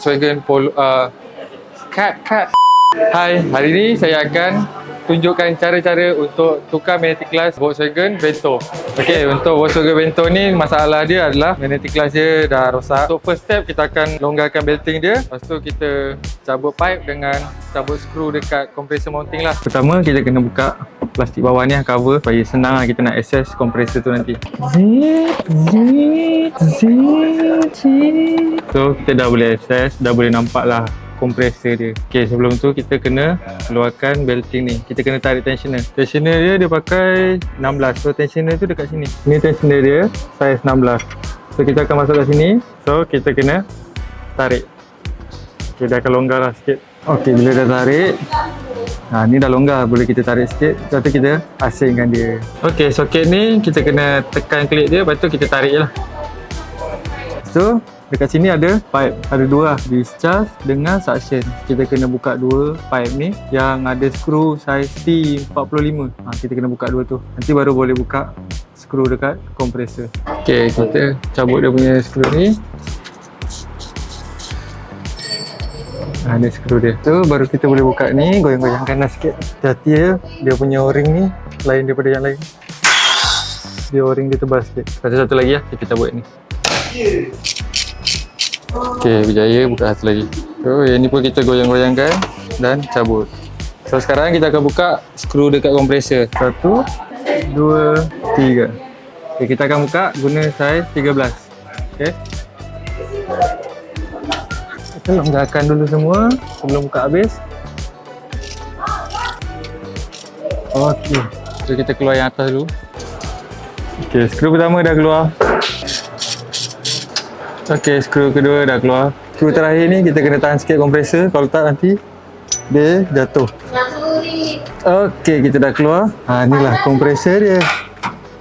Volkswagen Polo, cut. Hai, hari ni saya akan tunjukkan cara-cara untuk tukar magnetic clutch Volkswagen Vento. Okey, untuk Volkswagen Vento ni masalah dia adalah magnetic clutch dia dah rosak. Untuk first step kita akan longgarkan belting dia. Lepas tu kita cabut pipe dengan cabut skru dekat compressor mounting lah. Pertama kita kena buka plastik bawah ni, cover, supaya senang lah kita nak access compressor tu nanti. So kita dah boleh access, dah boleh nampak lah kompresor dia. Okey, sebelum tu kita kena keluarkan belting ni. Kita kena tarik tensioner. Tensioner dia pakai 16. So tensioner tu dekat sini. Ni tensioner dia saiz 16. So kita akan masuk kat sini. So kita kena tarik. Okey, dah akan longgar lah sikit. Okey, bila dah tarik, ni dah longgar, boleh kita tarik sikit. Lepas tu kita asingkan dia. Okey, soket ni kita kena tekan klik dia, lepas tu kita tarik je lah. So dekat sini ada pipe, ada dua lah, discharge dengan suction. Kita kena buka dua pipe ni yang ada skru saiz T45. Kita kena buka dua tu, nanti baru boleh buka skru dekat kompresor. Okey, kita cabut dia punya skru ni. Ada skru dia tu, baru kita boleh buka ni. Goyang-goyangkan lah sikit. Hati-hati dia punya o-ring ni lain daripada yang lain. Dia o-ring dia tebal sikit. Satu lagi lah kita cabut ni. Okey, berjaya buka satu lagi. So yang ni pun kita goyang-goyangkan dan cabut. So sekarang kita akan buka skru dekat kompresor. 1, 2, 3. Okey, kita akan buka guna saiz 13. Okey, kita longgarkan dulu semua sebelum buka habis. Okey, so kita keluar yang atas dulu. Okey, skru pertama dah keluar. Okey, skru kedua dah keluar. Skru terakhir ni kita kena tahan sikit kompresor, kalau tak nanti dia jatuh. Okey, kita dah keluar. Inilah kompresor dia.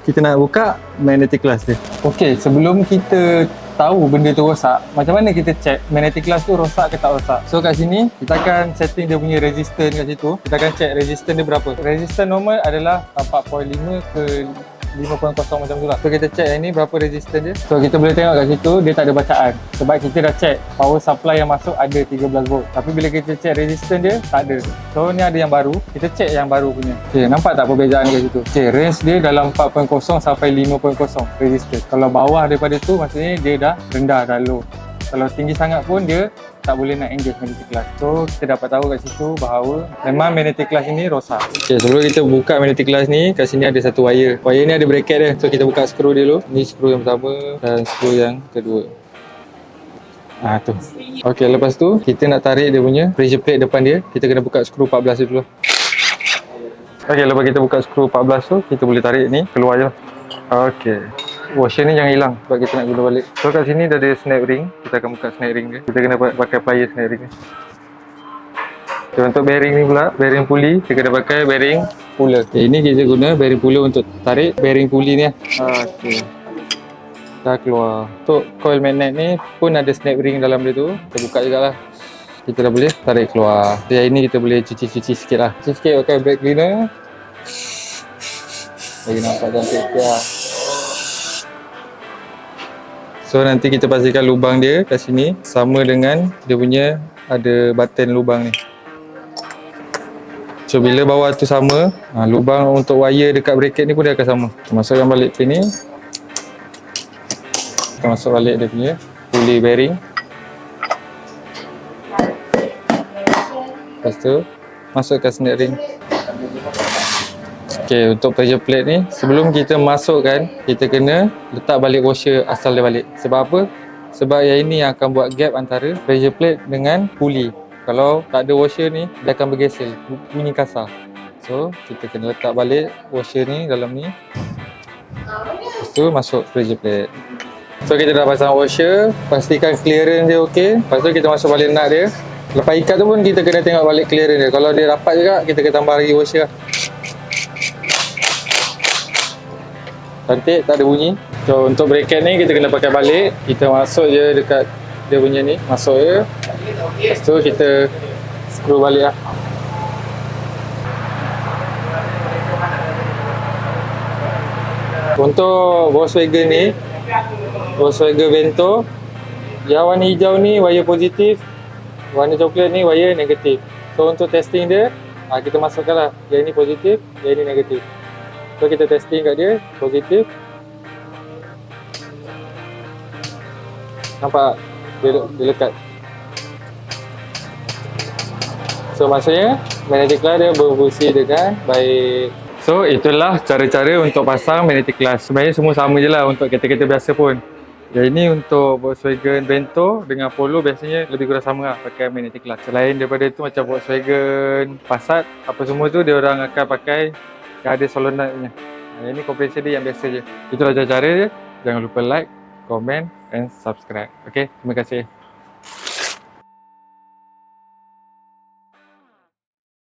Kita nak buka magnetic clutch dia. Okey, sebelum kita tahu benda tu rosak, macam mana kita check magnetic clutch tu rosak ke tak rosak? So kat sini kita akan setting dia punya resistance kat situ. Kita akan check resistance dia berapa. Resistance normal adalah 4.5 ke 5.0 macam tu lah. So kita check yang ni berapa resistance dia. So kita boleh tengok kat situ dia tak ada bacaan, sebab kita dah check power supply yang masuk ada 13 volt. Tapi bila kita check resistance dia tak ada. So ni ada yang baru, kita check yang baru punya. Okay, nampak tak perbezaan kat situ? Okay, range dia dalam 4.0 sampai 5.0 resistance. Kalau bawah daripada tu maksudnya dia dah rendah, dah low. Kalau tinggi sangat pun dia tak boleh nak engage magnetic clutch. So kita dapat tahu kat situ bahawa memang magnetic clutch ini rosak. Okay, sebelum kita buka magnetic clutch ni, kat sini ada satu wire. Wire ni ada bracket dia. So kita buka skru dia dulu. Ni skru yang pertama dan skru yang kedua. Tu. Okay, lepas tu kita nak tarik dia punya pressure plate depan dia. Kita kena buka skru 14 dulu. Okay, lepas kita buka skru 14 tu, kita boleh tarik ni keluar je lah. Okay, washer ni jangan hilang sebab kita nak guna balik. So kat sini dah ada snap ring. Kita akan buka snap ring dia. Kita kena pakai pliers snap ring ni. Okay, untuk bearing ni pula, bearing pulley, kita kena pakai bearing puller. Okay, ini kita guna bearing puller untuk tarik bearing pulley ni lah. Okay, dah keluar. Untuk coil magnet ni pun ada snap ring dalam dia tu. Kita buka jugalah. Kita dah boleh tarik keluar. Yang ini kita boleh cuci-cuci sikit lah. Cuci sikit pakai brake cleaner. Bagi nampak cantik sikit lah. So nanti kita pastikan lubang dia kat sini sama dengan dia punya ada button lubang ni. So bila bawah tu sama, lubang untuk wire dekat bracket ni pun dia akan sama. Masukkan balik pin ni. Kita masuk balik dia punya pulley bearing. Lepas tu masukkan snap ring. Okay, untuk pressure plate ni, sebelum kita masukkan, kita kena letak balik washer asal dia balik. Sebab apa? Sebab yang ini yang akan buat gap antara pressure plate dengan pulley. Kalau tak ada washer ni, dia akan bergesel, bunyi kasar. So, kita kena letak balik washer ni dalam ni. Lepas tu masuk pressure plate. So, kita dah pasang washer, pastikan clearance dia okey. Lepas tu kita masuk balik nut dia. Lepas ikat tu pun kita kena tengok balik clearance dia. Kalau dia rapat juga, kita kena tambah lagi washer lah. Cantik, tak ada bunyi. So untuk bracket ni kita kena pakai balik. Kita masuk je dekat dia punya ni. Masuk je. Lepas tu kita screw balik lah. Untuk Volkswagen ni, Volkswagen Vento, Yang warna hijau ni wire positif, warna coklat ni wire negatif. So untuk testing dia, kita masukkanlah yang ni positif, yang ni negatif. So kita testing kat dia, positif. Nampak? Dia lekat. So maksudnya magnetic glass dia berfungsi dengan baik. So itulah cara-cara untuk pasang magnetic glass. Sebenarnya semua sama je lah untuk kereta-kereta biasa pun. Yang ini untuk Volkswagen Vento dengan Polo biasanya lebih kurang sama lah pakai magnetic glass. Selain daripada itu macam Volkswagen Passat, apa semua tu dia orang akan pakai yang ada solenoid-nya. Yang ni kompresor dia yang biasa je. Itulah cara-cara dia. Jangan lupa like, comment and subscribe. Okay, terima kasih.